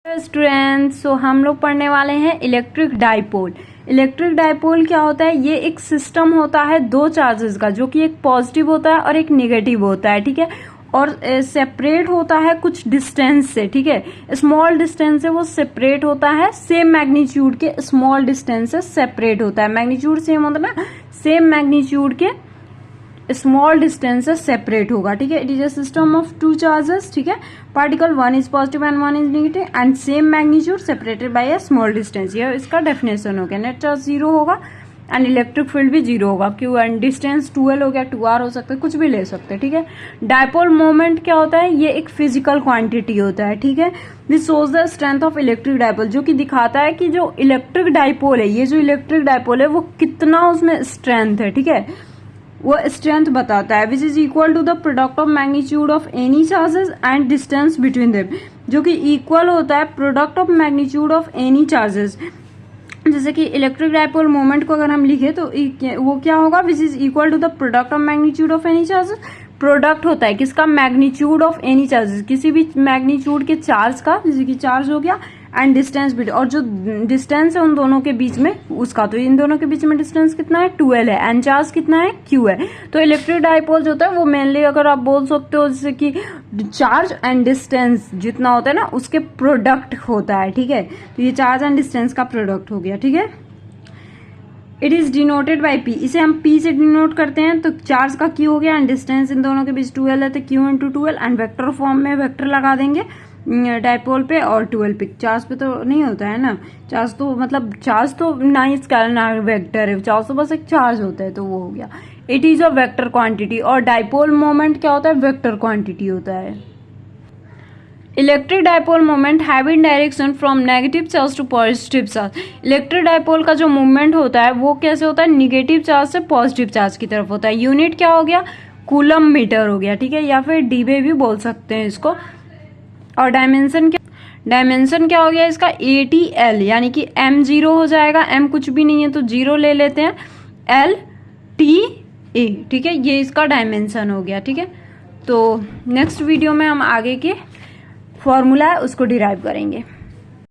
Students, सो हम लोग पढ़ने वाले हैं इलेक्ट्रिक डाइपोल। इलेक्ट्रिक डाइपोल क्या होता है? ये एक सिस्टम होता है दो चार्जेस का, जो कि एक पॉजिटिव होता है और एक निगेटिव होता है, ठीक है। और सेपरेट होता है कुछ डिस्टेंस से, ठीक है। स्मॉल डिस्टेंस से वो सेपरेट होता है, सेम मैग्नीट्यूड के स्मॉल डिस्टेंस से सेपरेट होता है। मैग्नीट्यूड सेम होता है ना, सेम मैग्नीट्यूड के स्मॉल डिस्टेंस से सेपरेट होगा, ठीक है। It is a system of two charges, ठीक है। Particle one is positive and one is negative and same magnitude separated by a small distance. ये इसका डेफिनेशन हो गया। नेट चार्ज जीरो होगा एंड इलेक्ट्रिक फील्ड भी जीरो होगा। क्यों? एंड डिस्टेंस 2l हो गया, 2r हो सकता है, कुछ भी ले सकते हैं, ठीक है। डाइपोल मोमेंट क्या होता है? ये एक फिजिकल क्वांटिटी होता है, ठीक है। This shows the strength of electric dipole, जो कि दिखाता है कि जो इलेक्ट्रिक डाइपोल है, ये जो इलेक्ट्रिक डाइपोल है वो कितना उसमें स्ट्रेंथ है, ठीक है। वो स्ट्रेंथ बताता है, which is equal to the product of magnitude of any charges and distance between them, जो कि इक्वल होता है product of magnitude of any charges. जैसे कि इलेक्ट्रिक डाइपोल मोमेंट को अगर हम लिखे तो वो क्या होगा? Which is equal to the product of magnitude of any charges. Product होता है किसका? मैग्नीट्यूड ऑफ एनी चार्जेस, किसी भी मैग्नीट्यूड के चार्ज का, जैसे कि चार्ज हो गया, एंड डिस्टेंस बिटवीन, और जो डिस्टेंस है उन दोनों के बीच में उसका। तो इन दोनों के बीच में डिस्टेंस कितना है? 2l है, एंड चार्ज कितना है? q है। तो इलेक्ट्रिक डाइपोल जो होता है वो मेनली, अगर आप बोल सकते हो, जैसे कि चार्ज एंड डिस्टेंस जितना होता है ना, उसके प्रोडक्ट होता है, ठीक है। तो ये चार्ज एंड डिस्टेंस का प्रोडक्ट हो गया, ठीक है। It is denoted by p, इसे हम p से डिनोट करते हैं। तो चार्ज का q हो गया एंड डिस्टेंस इन दोनों के बीच 2l है, तो q into 2l, and vector form में वेक्टर लगा देंगे डाइपोल पे और 2l पे। चार्ज पे तो नहीं होता है ना, चार्ज तो मतलब चार्ज तो ना ही स्केलर ना वेक्टर है, चार्ज तो बस एक चार्ज होता है, तो वो हो गया। It is a vector quantity, और डाइपोल मोमेंट क्या होता है? वेक्टर क्वांटिटी होता है। Electric dipole moment have in direction from negative charge to positive charge. Electric dipole का जो मूवमेंट होता है वो कैसे होता है? निगेटिव चार्ज से पॉजिटिव चार्ज की तरफ होता है। यूनिट क्या हो गया? कूलम मीटर हो गया, ठीक है, या फिर डीबे भी बोल सकते हैं इसको। और डायमेंशन क्या हो गया इसका? ATL, यानी कि m 0 हो जाएगा, m कुछ भी नहीं है तो 0 ले लेते हैं, LTA, ठीक है। ये इसका डायमेंशन हो गया, ठीक है। तो नेक्स्ट वीडियो में हम आगे के फॉर्मूला है उसको डिराइव करेंगे।